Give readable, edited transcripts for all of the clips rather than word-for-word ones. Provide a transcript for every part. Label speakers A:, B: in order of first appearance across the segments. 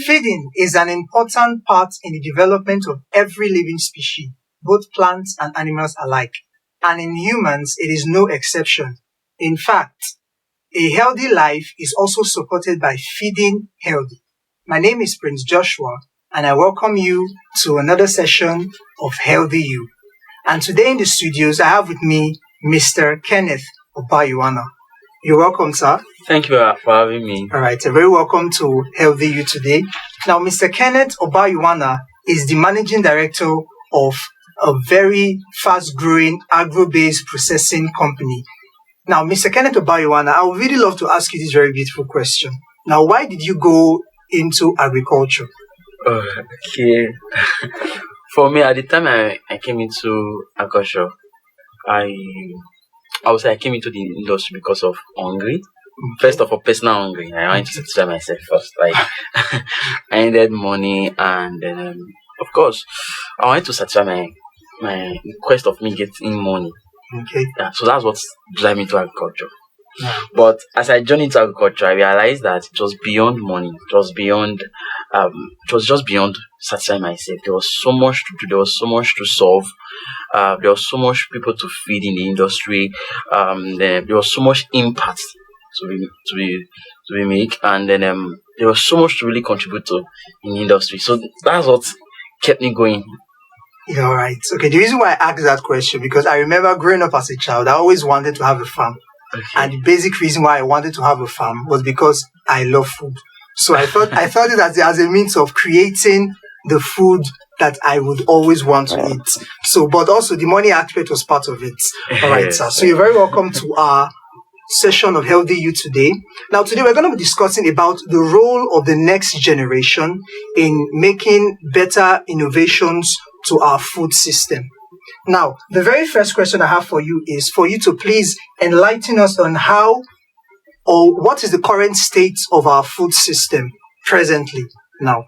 A: Feeding is an important part in the development of every living species, both plants and animals alike, and in humans it is no exception. In fact, a healthy life is also supported by feeding healthy. My name is Prince Joshua, and I welcome you to another session of Healthy You. And today in the studios, I have with me Mr. Kenneth Obayuwana. You're welcome, sir.
B: Thank you for having me.
A: All right, very welcome to Healthy You today. Now, Mr. Kenneth Obayuwana is the managing director of a very fast-growing agro-based processing company. Now, Mr. Kenneth Obayuwana, I would really love to ask you this very beautiful question. Now, why did you go into agriculture?
B: Okay. For me, at the time I came into agriculture, I would say I came into the industry because of hungry. First of all, personal hungry. I wanted to satisfy myself first. Like I needed money, and then of course, I wanted to satisfy my request of me getting money.
A: Okay.
B: Yeah, so that's what drive me to agriculture.
A: Yeah.
B: But as I journeyed into agriculture, I realized that it was beyond money. It was beyond. It was just beyond satisfying myself. There was so much to do. There was so much to solve. There was so much people to feed in the industry. There was so much impact to be made, and then there was so much to really contribute to in the industry. So that's what kept me going.
A: Yeah, all right. Okay, the reason why I asked that question, because I remember growing up as a child, I always wanted to have a farm.
B: Okay.
A: And the basic reason why I wanted to have a farm was because I love food. So I thought it as a means of creating the food that I would always want to eat. So, but also the money aspect was part of it. All right, sir. So you're very welcome to our session of Healthy You today. Now, today we're going to be discussing about the role of the next generation in making better innovations to our food system. Now, the very first question I have for you is for you to please enlighten us on how or what is the current state of our food system presently now.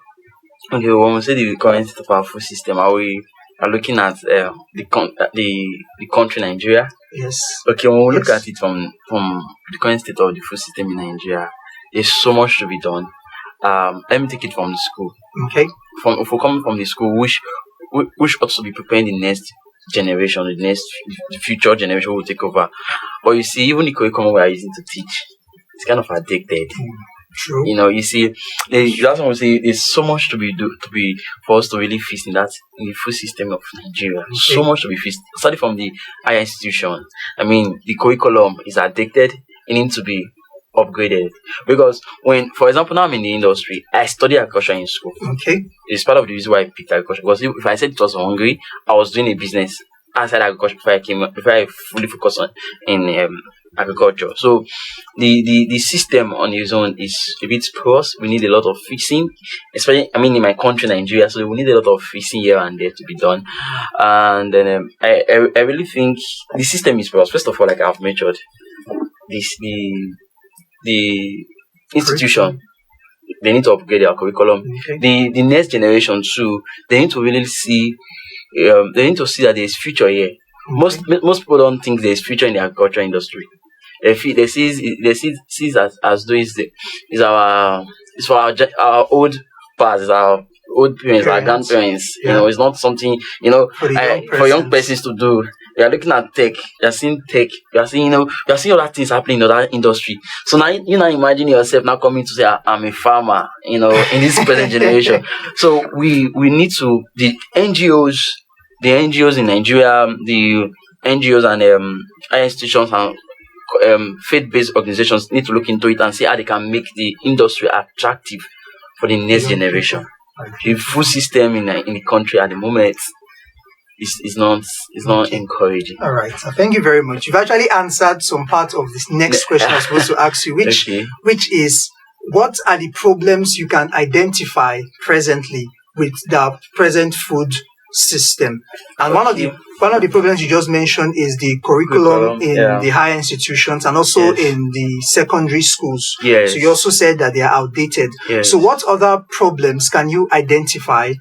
B: Okay, when we say the current state of our food system, we are looking at the country Nigeria.
A: Yes.
B: Okay, when we look at it from the current state of the food system in Nigeria, there's so much to be done. Let me take it from the school.
A: Okay.
B: If we come from the school, which ought to be preparing the next generation, the future generation will take over. But you see, even the curriculum we are using to teach, it's kind of addicted.
A: True.
B: You know, you see, that's what we say. There's so much to be for us to really feast in the food system of Nigeria.
A: Okay.
B: So much to be feast. Starting from the higher institution. I mean, the curriculum is addicted. It needs to be upgraded, because for example, now I'm in the industry. I study agriculture in school.
A: Okay.
B: It's part of the reason why I picked agriculture, because if I said it was hungry, I was doing a business outside agriculture before I fully focused on agriculture. So the system on its own is a bit porous. We need a lot of fixing, especially in my country Nigeria. So we need a lot of fixing here and there to be done. And then I really think the system is porous. First of all, like I've mentioned, the institution, they need to upgrade their curriculum.
A: Okay.
B: The next generation too, they need to really see that there is future here. Most people don't think there is future in the agriculture industry. They see as though it's for our old past, our old parents, our grandparents.
A: Yeah.
B: You know, it's not something for young persons to do. You are looking at tech. You are seeing other things happening in other industry. So now imagine yourself now coming to say I'm a farmer. In this present generation. So we need to the NGOs in Nigeria, the NGOs and institutions and faith-based organizations need to look into it and see how they can make the industry attractive for the next generation. The food system in the country at the moment is not encouraging.
A: All right. So thank you very much. You've actually answered some part of this next question I was supposed to ask you, which is what are the problems you can identify presently with the present food system? And one of the problems you just mentioned is the curriculum in the higher institutions and also in the secondary schools.
B: Yes.
A: So you also said that they are outdated.
B: Yes.
A: So what other problems can you identify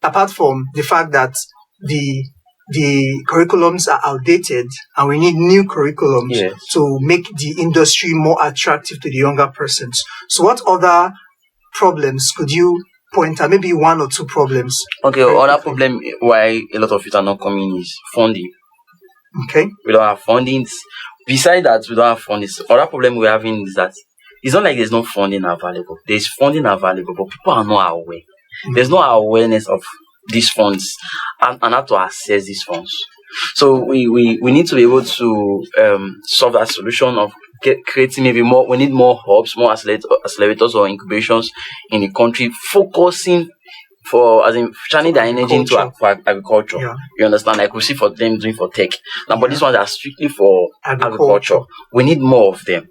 A: apart from the fact that the curriculums are outdated and we need new curriculums to make the industry more attractive to the younger persons? So what other problems could you point out maybe one or two problems.
B: Okay, another problem why a lot of youth are not coming is funding.
A: Okay.
B: We don't have funding. Besides that, we don't have funding. Other problem we're having is that it's not like there's no funding available. There's funding available, but people are not aware. There's no awareness of these funds and how to access these funds. So we need to be able to solve that solution of creating maybe more. We need more hubs, more accelerators or incubations in the country, focusing for channeling their energy into agriculture. Yeah. You understand? Like we see for them doing for tech. Now, but these ones are strictly for agriculture. We need more of them.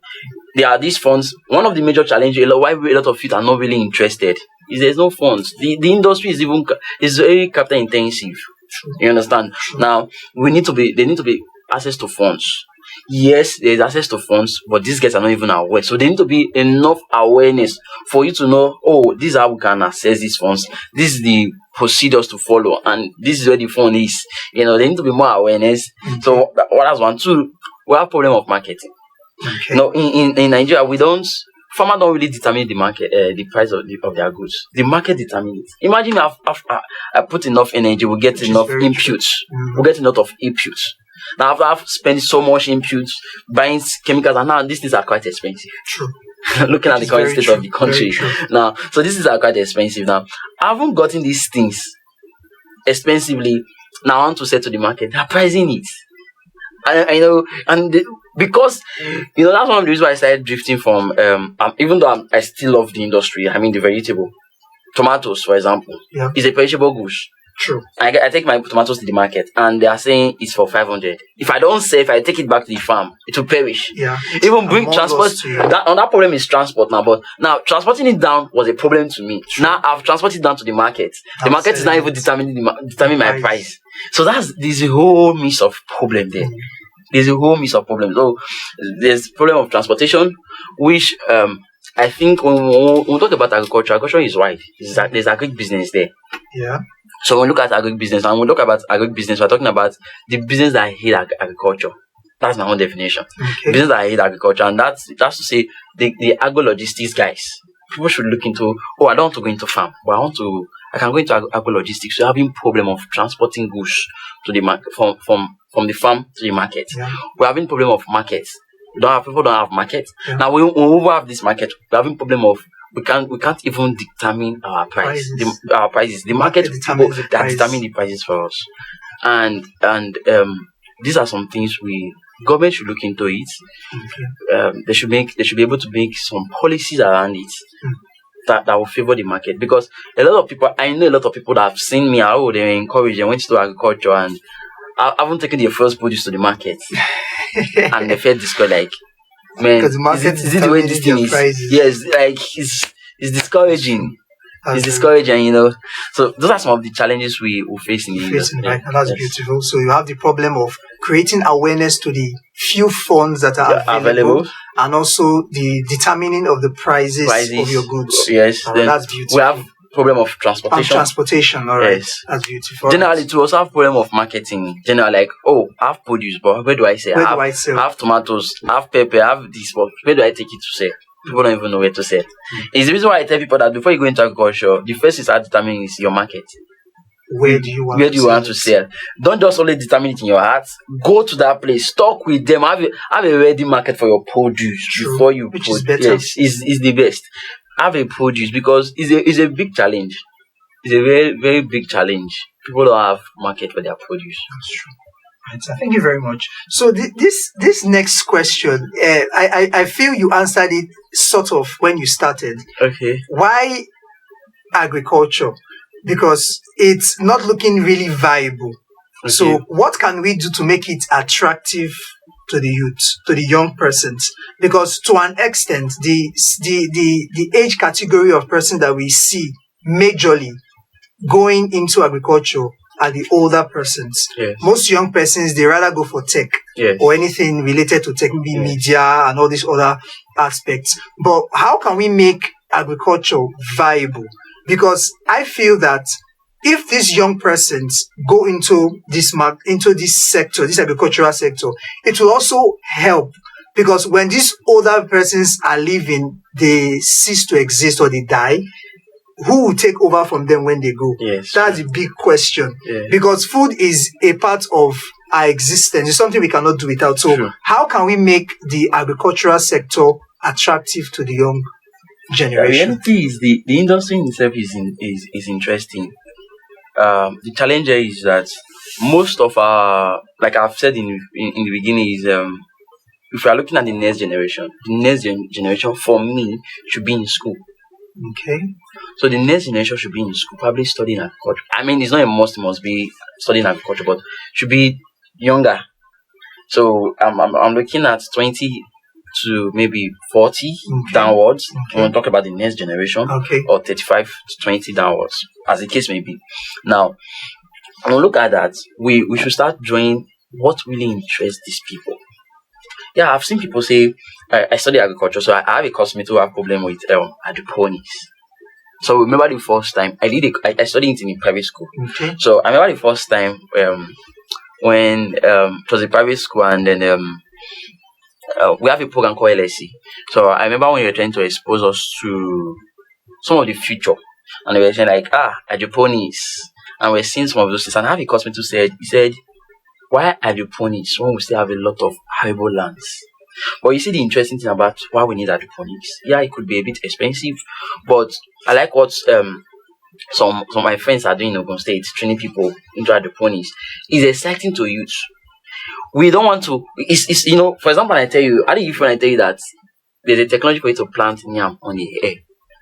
B: There are these funds. One of the major challenges why a lot of youth are not really interested is there's no funds. The industry is very capital intensive. True. You understand? True. Now they need to be access to funds. Yes, there's access to funds, but these guys are not even aware. So there need to be enough awareness for you to know, this is how we can access these funds. This is the procedures to follow, and this is where the fund is. There need to be more awareness. Mm-hmm. So that's one. Two, we have problem of marketing. Okay. In Nigeria, farmers don't really determine the market, the price of their goods. The market determines it. Imagine I put enough energy, we get enough inputs. Mm-hmm. We get enough of inputs. Now, after I've spent so much inputs, buying chemicals, and now these things are quite expensive. True. Looking at the current state of the country. Now, so these things are quite expensive now. I haven't gotten these things expensively. Now I want to sell to the market. They're pricing it. Because that's one of the reasons why I started drifting from even though I still love the industry, the vegetable. Tomatoes, for example, is a perishable goods. True. I take my tomatoes to the market and they are saying it's for 500. If I don't sell, if I take it back to the farm, it will perish. Yeah. Even bring transport. That problem is transport now. But now transporting it down was a problem to me. True. Now I've transported it down to the market. The market is not even determining my price. So there's a whole mix of problem there. There's a whole mix of problems. So there's problem of transportation, which I think when we talk about agriculture is wide. There's agribusiness there. Yeah. So when we look at agribusiness, and when we look about agribusiness, we're talking about the business that hate agriculture. That's my own definition. Okay. Business that hate agriculture, and that's to say the agro-logistics guys. People should look into, I don't want to go into farm, but I can go into agro-logistics. So having problem of transporting goods to the market from the farm to the market. Yeah. We're having problem of markets. People don't have markets. Yeah. Now when we have this market, we're having problem of we can't even determine our price. Our prices. The market people that determine the prices for us. And these are some things government should look into it. Okay. They should be able to make some policies around it that will favor the market, because I know a lot of people that have seen me, they encourage, they went to agriculture and I haven't taken their first produce to the market. And they felt discouraged, man, is it the way this thing is? Prices. Yes, like it's discouraging. It's discouraging, So those are some of the challenges we face in the industry.
A: Right, and that's beautiful. So you have the problem of creating awareness to the few funds that are available, and also the determining of the prices of your goods.
B: Yes, that's beautiful. We have problem of transportation.
A: All right. Yes. That's beautiful.
B: Generally, to also have problem of marketing. Generally, like, I have produce, but where do I sell? I have tomatoes, I have pepper, I have this, but where do I take it to sell? People don't even know where to sell. It's the reason why I tell people that before you go into agriculture, the first thing to determine is your market.
A: Where do you want
B: to sell? Don't just only determine it in your heart. Go to that place, talk with them, have a ready market for your produce. True. Before you
A: Which is better.
B: Yes, is the best. Have a produce, because it's a big challenge. It's a very, very big challenge. People don't have market for their produce.
A: That's true. Right, so thank you very much. So this next question, I feel you answered it sort of when you started.
B: Okay.
A: Why agriculture? Because it's not looking really viable. Okay. So what can we do to make it attractive to the youth, to the young persons? Because to an extent, the age category of person that we see majorly going into agriculture are the older persons.
B: Yes.
A: Most young persons, they rather go for tech or anything related to tech, maybe media and all these other aspects. But how can we make agriculture viable? Because I feel that if these young persons go into this sector, this agricultural sector, it will also help, because when these older persons are leaving, they cease to exist or they die. who will take over from them when they go?
B: Yes.
A: That's the big question.
B: Yeah.
A: Because food is a part of our existence. It's something we cannot do without. So
B: True.
A: how can we make the agricultural sector attractive to the young generation?
B: The reality is the industry itself is interesting. The challenge here is that most of our, like I've said in the beginning, is if we are looking at the next generation for me should be in school.
A: Okay.
B: So the next generation should be in school, probably studying agriculture. I mean, it's not a must be studying agriculture, but should be younger. So I'm looking at 20 to maybe 40 downwards.
A: Okay.
B: When we talk about the next generation, or 35 to 20 downwards, as the case may be. Now, when we look at that, we should start drawing what really interests these people. Yeah, I've seen people say, I study agriculture, so I have a classmate who have problem with hydroponics. So remember the first time I studied it in a private school.
A: Okay.
B: So I remember the first time when it was a private school, and then we have a program called LSC. So I remember when they were trying to expose us to some of the future, and they were saying like, hydroponics, and we're seeing some of those things. And I have a classmate who said, why hydroponics when we still have a lot of arable lands? But you see the interesting thing about why we need hydroponics. Yeah, it could be a bit expensive, but I like what some of my friends are doing in Ogun State, training people into hydroponics. It's exciting to youth. We don't want to. It's for example, I tell you, how do you feel when I tell you that there's a technology for you to plant yam on the air?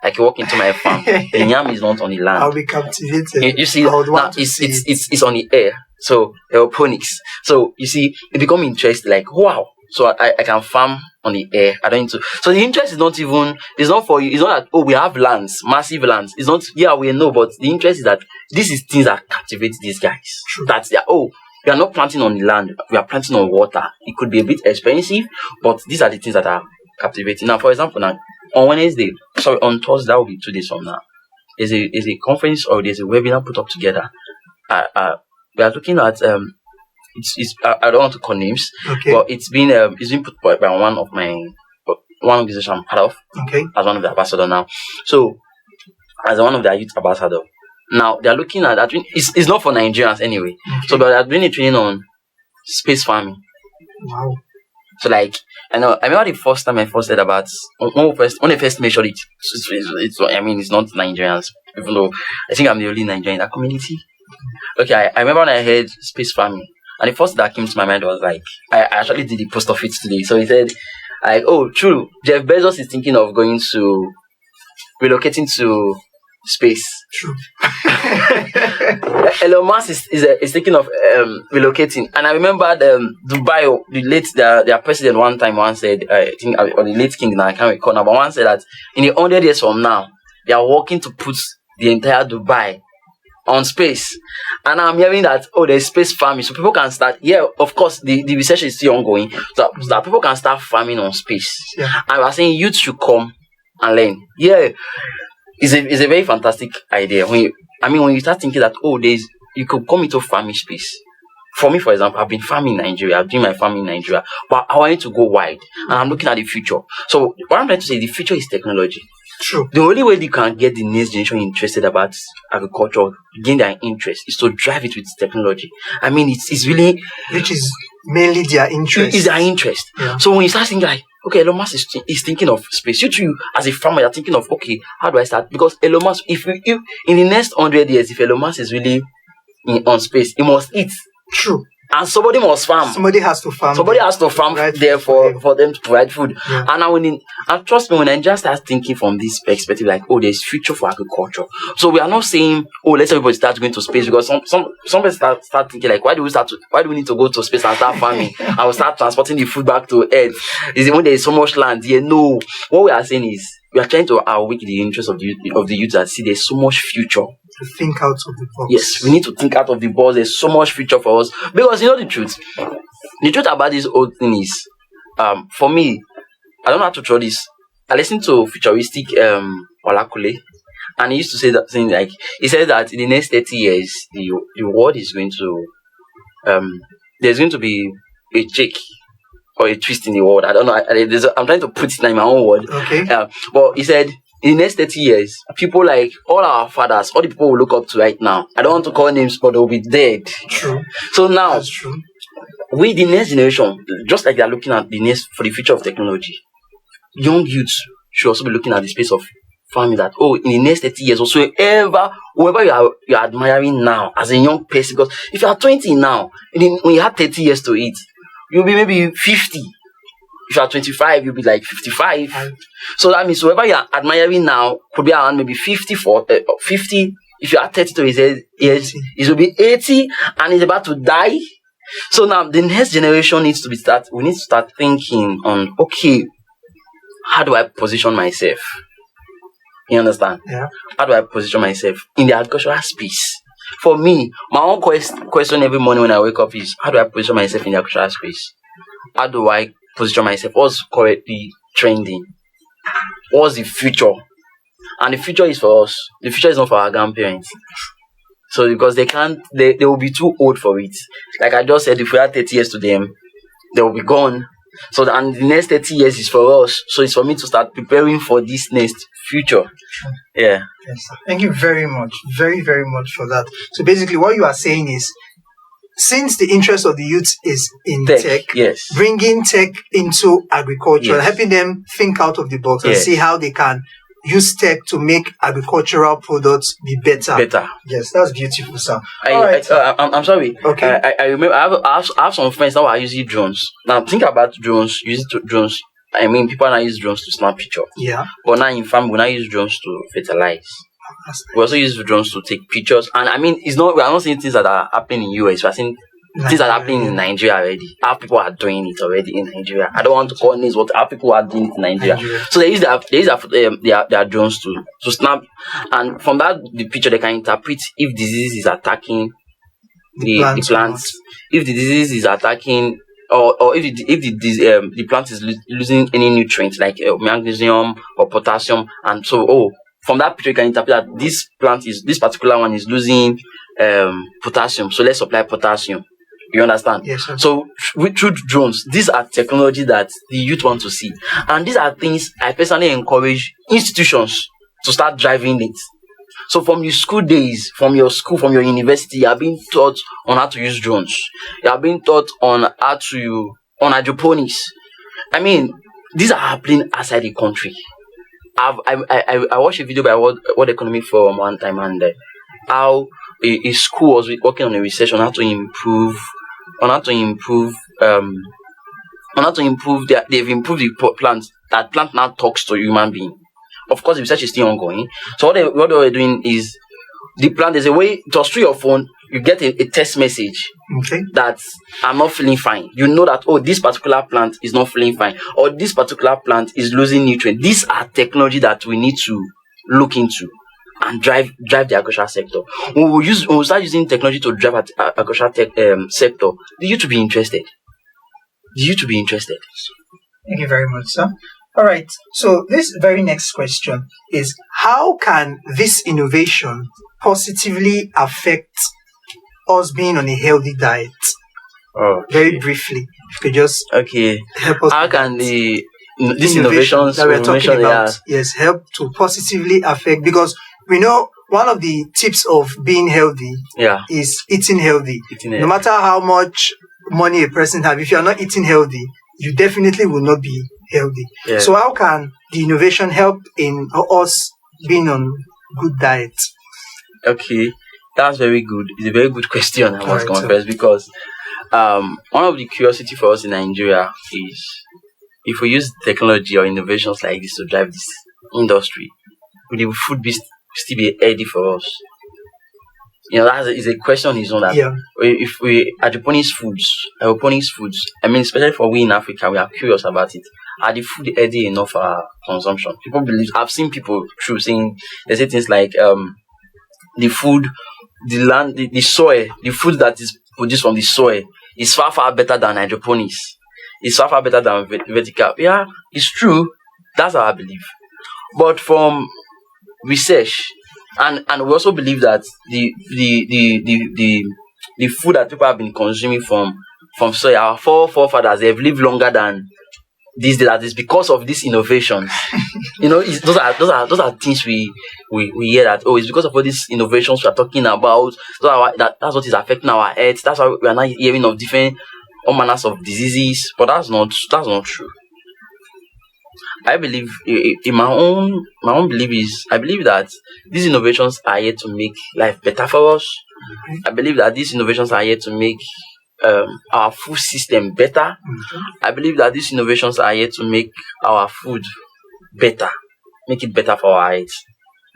B: Like you walk into my farm, the yam is not on the land.
A: I'll be captivated.
B: You see, now it's on the air. So aeroponics. So you see, it become interesting. Like wow. So I can farm on the air. I don't need to. So the interest is not even. It's not for you. It's not that we have lands, massive lands. It's not. Yeah, we know, but the interest is that this is things that captivate these guys.
A: True.
B: That's their. We are not planting on the land. We are planting on water. It could be a bit expensive, but these are the things that are captivating. Now, for example, now on Thursday, that will be 2 days from now. There's a conference or there's a webinar put up together. We are looking at I don't want to call names, but it's been put by one organization I'm part of, as one of the ambassador now. So as one of their youth ambassador, now they are looking at that. It's not for Nigerians anyway. So they are doing a training on space farming.
A: Wow.
B: So like I remember the first time I first heard about when I first measured it. It's not Nigerians, even though I think I'm the only Nigerian in that community. Okay, I remember when I heard space farming, and the first thing that came to my mind was like, I actually did the post of it today. So he said, like, oh, true, Jeff Bezos is thinking of relocating to space.
A: True.
B: Elon Musk is thinking of relocating, and I remember Dubai, their president once said, I think, or the late king now, I can't recall now, but one said that in 100 years from now, they are working to put the entire Dubai on space. And I'm hearing that there's space farming, so people can start. Yeah, of course the research is still ongoing, so that people can start farming on space.
A: Yeah.
B: And we're saying youth should come and learn. Yeah, it's a very fantastic idea. When you start thinking that you could come into farming space. For me, for example, I've been farming in Nigeria. I'm doing my farming in Nigeria, but I want to go wide, and I'm looking at the future. So what I'm trying to say, the future is technology.
A: True.
B: The only way you can get the next generation interested about agriculture, gain their interest, is to drive it with technology. I mean, it's really,
A: which is mainly their interest.
B: It's their interest.
A: Yeah.
B: So when you start thinking like, okay, Elon Musk is thinking of space. You as a farmer, you're thinking of, okay, how do I start? Because Elon Musk, if in the next 100 years, if Elon Musk is really on space, he must eat.
A: True.
B: And somebody must farm.
A: Somebody has to farm
B: there for them to provide food.
A: Yeah.
B: And trust me, when I just start thinking from this perspective, like, there's future for agriculture. So we are not saying, let's everybody start going to space, because some start thinking like, why do we need to go to space and start farming? And we'll start transporting the food back to Earth. Is it when there is so much land? Yeah, no. What we are saying is, we are trying to awaken the interest of the youth that see there's so much future.
A: To think out of the box.
B: Yes, we need to think out of the box. There's so much future for us. Because you know the truth. The truth about this whole thing is, for me, I don't know how to throw this. I listened to futuristic Olakule, and he used to say that thing like, he said that in the next 30 years, the world is going to, there's going to be a check or a twist in the world. I don't know. I'm trying to put it in my own word.
A: Okay.
B: But he said in the next 30 years, people like all our fathers, all the people we look up to right now, I don't want to call names, but they'll be dead.
A: True.
B: So now,
A: That's true.
B: We, the next generation, just like they are looking at the next for the future of technology, young youths should also be looking at the space of farming. That in the next 30 years or so, whoever you are admiring now as a young person, because if you are 20 now, when you have 30 years to it, you'll be maybe 50. If you are 25, you'll be like 55. So that means whoever you are admiring now could be around maybe 50. If you are 32 years, it will be 80 and he's about to die. So now the next generation needs to we need to start thinking on, okay, how do I position myself? You understand?
A: Yeah.
B: How do I position myself in the agricultural space? For me, my own question every morning when I wake up is, how do I position myself in the agricultural space? How do I position myself? What's currently trending? What's the future? And the future is for us. The future is not for our grandparents. So because they will be too old for it. Like I just said, if we had 30 years to them, they will be gone. So and the next 30 years is for us. So it's for me to start preparing for this next future. Yeah.
A: Yes. Thank you very much. Very, very much for that. So basically what you are saying is, since the interest of the youth is in tech,
B: yes,
A: bringing tech into agriculture, yes, helping them think out of the box, yes, and see how they can use tech to make agricultural products be better. Yes, that's beautiful, sir.
B: I'm sorry.
A: Okay.
B: I remember I have some friends that are using drones. Now think about drones. Using drones. I mean, people now use drones to snap pictures.
A: Yeah.
B: But now in farm, we now use drones to fertilize. Nice. We also use drones to take pictures. And I mean, we are not seeing things that are happening in US. We are seeing things that are happening in Nigeria already. Our people are doing it already in Nigeria. I don't want to call names, but our people are doing it in Nigeria. So they use their drones to snap, and from that the picture they can interpret if disease is attacking the plants, if the disease is attacking, or if the plant is losing any nutrients like magnesium or potassium, and so from that picture you can interpret that this particular one is losing potassium, so let's supply potassium. You understand?
A: Yes, sir.
B: So through drones, these are technology that the youth want to see, and these are things I personally encourage institutions to start driving it. So from your school days, from your university, you are being taught on how to use drones. You are being taught on hydroponics. I mean, these are happening outside the country. I watched a video by World Economic Forum one time, and how a school was working on a research on how to improve they've improved the plant. That plant now talks to a human being. Of course, the research is still ongoing. So what they were doing is, the plant, there's a way, just through your phone, you get a text message,
A: okay,
B: that I'm not feeling fine. You know that, this particular plant is not feeling fine, or this particular plant is losing nutrients. These are technology that we need to look into and drive the agricultural sector. When we start using technology to drive at agricultural sector, the youth to be interested.
A: Thank you very much, sir. All right. So this very next question is, how can this innovation positively affect us being on a healthy diet? Very briefly, if you could just help us.
B: How can this innovations
A: that we're talking about, yes, help to positively affect? Because we know one of the tips of being healthy is eating healthy. No matter how much money a person has, if you are not eating healthy, you definitely will not be healthy. Yeah. So how can the innovation help in us being on good diet?
B: Okay, that's very good. It's a very good question, I must confess, because one of the curiosity for us in Nigeria is, if we use technology or innovations like this to drive this industry, will the food still be healthy for us? That is a question on its own. That if we hydroponics foods, I mean, especially for we in Africa, we are curious about it. Are the food healthy enough for our consumption? People believe. I've seen people saying, they say things like the food, the land, the soil, the food that is produced from the soil is far better than hydroponics. It's far better than vertical. Yeah, it's true. That's our belief. But from research, and we also believe that the food that people have been consuming from soil, our forefathers, they've lived longer than these days that it's because of this innovation. Those are things we hear that, oh, it's because of all these innovations we are talking about. That's what is affecting our health. That's why we are now hearing of different all manners of diseases. But that's not true. I believe in my own belief is I believe that these innovations are here to make life better for us. I believe that these innovations are here to make our food system better. I believe that these innovations are here to make our food better, make it better for our health.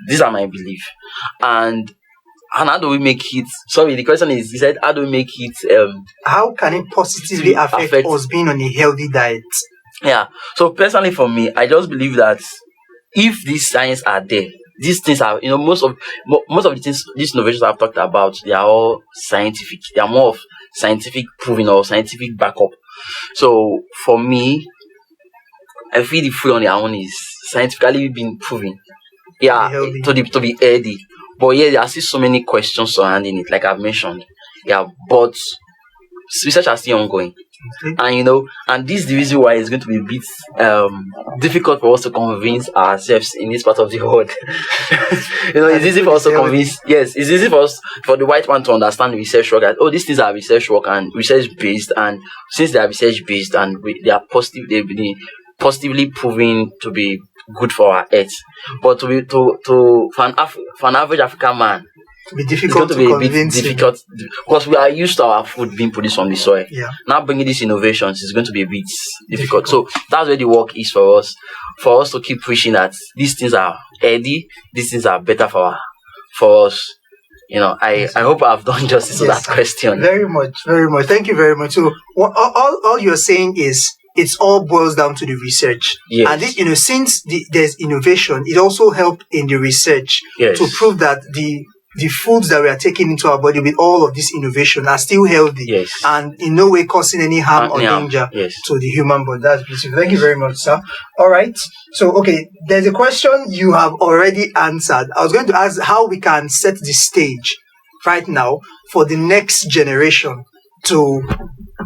B: These are my belief. And how do we make it? Sorry, the question is, he said, how do we make it?
A: How can it positively affect us being on a healthy diet?
B: Yeah. So personally, for me, I just believe that if these science are there, these things are, most of the things, these innovations I've talked about, they are all scientific. They are more of scientific proving or scientific backup. So for me, I feel the food on their own is scientifically been proven. Yeah, to be healthy. But yeah, there are still so many questions surrounding it, like I've mentioned. Yeah, but research are still ongoing. And and this is the reason why it's going to be a bit difficult for us to convince ourselves in this part of the world. It's easy for us to convince. Yes, it's easy for the white man to understand research work. That, these things are research work and research based, and since they are research based and they are positive, they've been positively proven to be good for our health. But for an average African man,
A: it's going to be a bit difficult
B: because we are used to our food being produced from the soil.
A: Yeah.
B: Now bringing these innovations is going to be a bit difficult. So that's where the work is for us to keep pushing that these things are healthy, these things are better for us. I hope I've done justice to that question.
A: Very much. Thank you very much. So all you're saying is it all boils down to the research.
B: Yes.
A: And this, since there's innovation, it also helped in the research to prove that the foods that we are taking into our body with all of this innovation are still healthy and in no way causing any harm or danger to the human body. That's beautiful. Thank you very much, sir. All right. So, there's a question you have already answered. I was going to ask how we can set the stage right now for the next generation to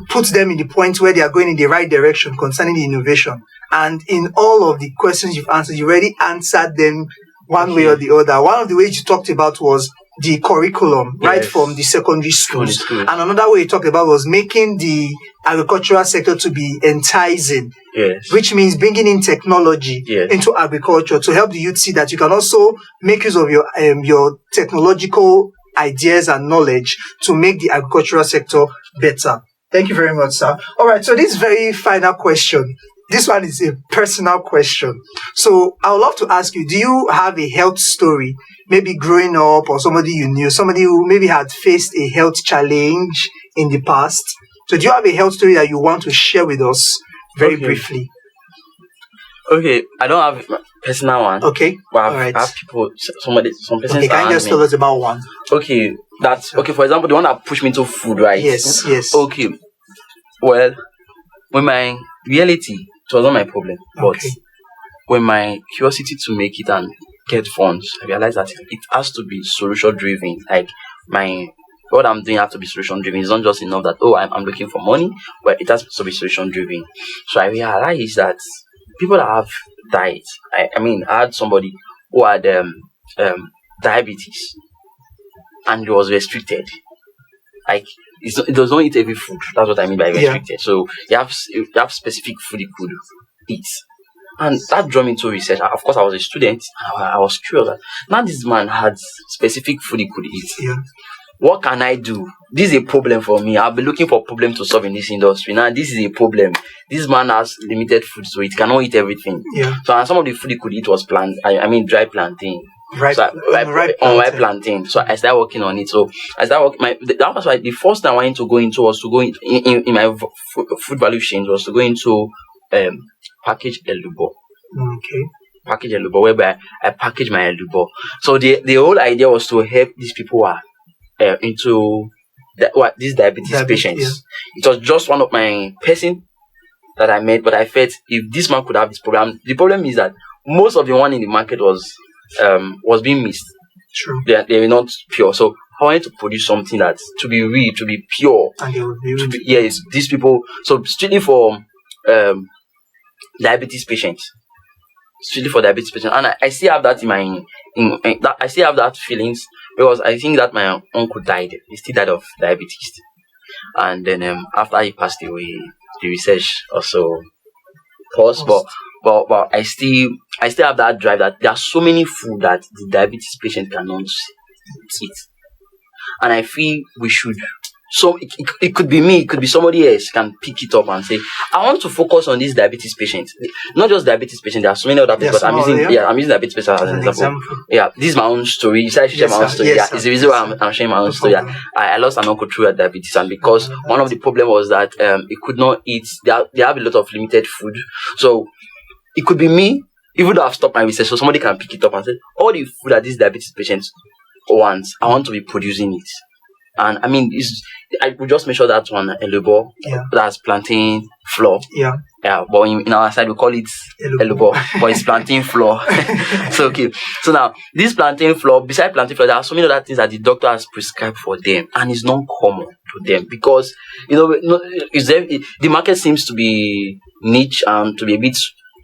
A: put them in the point where they are going in the right direction concerning the innovation. And in all of the questions you've answered, you already answered them one way or the other. One of the ways you talked about was the curriculum, right from the secondary schools. And another way you talked about was making the agricultural sector to be enticing, which means bringing in technology into agriculture to help the youth see that you can also make use of your technological ideas and knowledge to make the agricultural sector better. Thank you very much, sir. All right, so this very final question. This one is a personal question. So I would love to ask you, do you have a health story, maybe growing up or somebody you knew, somebody who maybe had faced a health challenge in the past? So do you have a health story that you want to share with us very briefly?
B: Okay, I don't have a personal one.
A: Okay,
B: but I have people, some persons.
A: Okay, can you just tell us about one?
B: Okay, for example, the one that pushed me into food, right?
A: Yes.
B: Okay, well, when my reality, it was not my problem, but when my curiosity to make it and get funds, I realized that it has to be solution driven. Like what I'm doing has to be solution driven. It's not just enough that I'm looking for money, but it has to be solution driven. So I realized that people that have diet, I had somebody who had diabetes and it was restricted. Like it does not eat every food. That's what I mean by restricted. So you have specific food you could eat. And that drew me into research. Of course, I was a student. I was curious. Now this man had specific food he could eat.
A: Yeah.
B: What can I do? This is a problem for me. I've been looking for problems to solve in this industry. Now this is a problem. This man has limited food, so it cannot eat everything.
A: Yeah.
B: So and some of the food he could eat was dry plantain.
A: Ripe
B: plantain. So I started working on it. So I started working. That was why the first thing I wanted to go into was to go in my food value chain was to go into package elubo.
A: Okay.
B: Package elubo, whereby I package my elubo. So the whole idea was to help these people who are into these diabetes patients. Yeah. It was just one of my person that I met, but I felt if this man could have this problem. The problem is that most of the one in the market was being missed.
A: True.
B: They were not pure. So I wanted to produce something that to be real, to be pure.
A: And they would be
B: these people. So strictly for diabetes patients. Strictly for diabetes patients. And I still have that in my I still have that feelings because I think that my uncle died. He still died of diabetes. And then after he passed away, the research also paused. But I still have that drive that there are so many food that the diabetes patient cannot eat. And I feel we should. So it could be me, it could be somebody else can pick it up and say, I want to focus on these diabetes patients. Not just diabetes patients, there are so many other people. I'm using diabetes patients as an example. Yeah, this is my own story. You said I should share my own story. It's the reason why I'm sharing my own story. I lost an uncle through diabetes, and because one of the problem was that he could not eat. They have a lot of limited food. So it could be me, even though I've stopped my research, so somebody can pick it up and say, all the food that these diabetes patients want, I want to be producing it. And I mean, I would just make sure that one elubo, that's plantain flour.
A: Yeah.
B: But in our side we call it elubo, but it's plantain flour. So okay. So now this plantain flour, beside plantain flour, there are so many other things that the doctor has prescribed for them, and it's not common to them because the market seems to be niche and to be a bit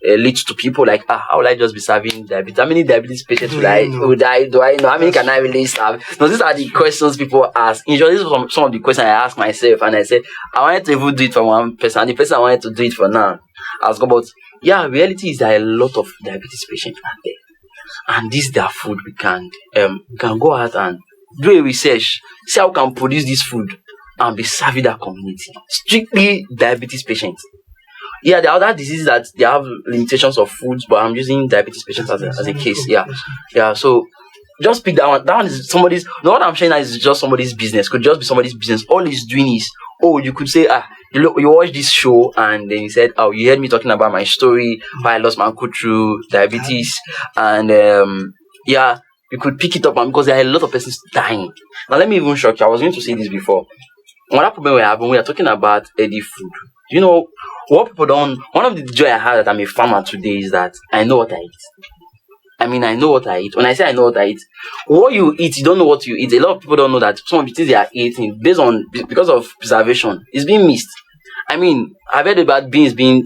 B: leads to people like, how will I just be serving diabetes? How many diabetes patients do I know? How many can I really serve? No, these are the questions people ask. Usually, these are some of the questions I ask myself, and I say, I wanted to even do it for one person, and the person I wanted to do it for now. I was about, reality is that a lot of diabetes patients are there, and this is their food. We can go out and do a research, see how we can produce this food and be serving that community. Strictly diabetes patients. Yeah, there are other diseases that they have limitations of foods, but I'm using diabetes patients as a case. Yeah. So just pick that one. That one is somebody's. No, what I'm saying is just somebody's business. Could just be somebody's business. All he's doing is, you could say, you watch this show and then you said, you heard me talking about my story, why I lost my uncle through diabetes, and you could pick it up, and because there are a lot of persons dying. Now let me even shock you. I was going to say this before. One problem we have when we are talking about healthy food. You know, what people don't. One of the joy I have that I'm a farmer today is that I know what I eat. I mean, I know what I eat. When I say I know what I eat, what you eat, you don't know what you eat. A lot of people don't know that some of the things they are eating, because of preservation, is being missed. I mean, I've heard about beans being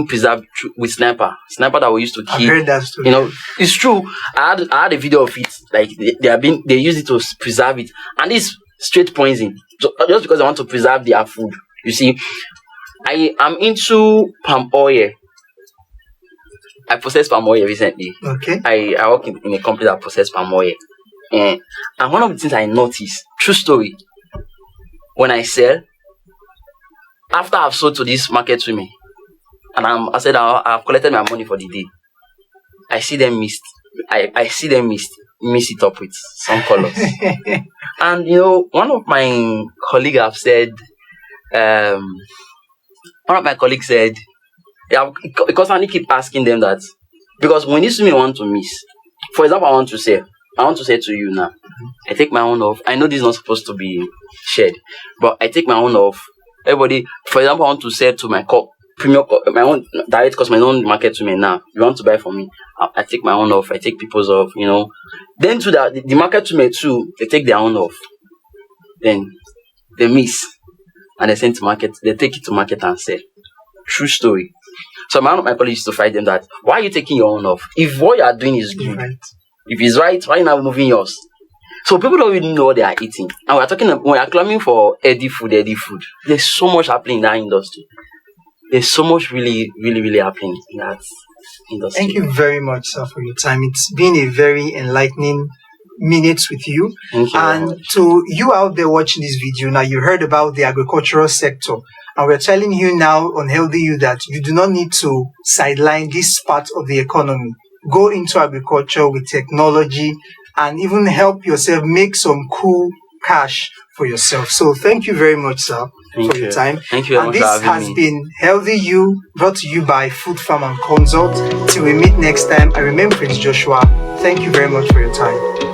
B: preserved with sniper that we used to keep.
A: I've heard that story.
B: You know, it's true. I had a video of it. Like they use it to preserve it, and it's straight poison. So, just because I want to preserve their food. You see, I am into palm oil. I processed palm oil recently.
A: Okay.
B: I work in a company that processes palm oil. And one of the things I noticed, true story, when I sell, after I've sold to this market women, and I said I've collected my money for the day, I see them mist. I see them mist it up with some colors. And one of my colleagues have said, one of my colleagues said, because I keep asking them that, because when this women want to miss, for example, I want to say to you now, I take my own off. I know this is not supposed to be shared, but I take my own off. Everybody, for example, I want to say to my my own direct customer, my own market to me now. You want to buy from me? I take my own off. I take people's off. Then to the market to me too, they take their own off. Then they miss, and they send to market. They take it to market and sell. True story. So one of my colleagues used to fight them that, why are you taking your own off? If what you are doing is good, if it's right, why are you not moving yours? So people don't really know what they are eating. And when we are claiming for healthy food. There's so much happening in that industry. There's so much really, really, really happening in that industry.
A: Thank you very much, sir, for your time. It's been a very enlightening minutes with you.
B: Thank you.
A: And to you out there watching this video, now you heard about the agricultural sector. And we're telling you now on Healthy You that you do not need to sideline this part of the economy. Go into agriculture with technology and even help yourself make some cool cash for yourself. So thank you very much, sir, for your time.
B: Thank you very much for having me.
A: And this has been Healthy You, brought to you by Food Farm and Consult. Till we meet next time, I remain Prince Joshua. Thank you very much for your time.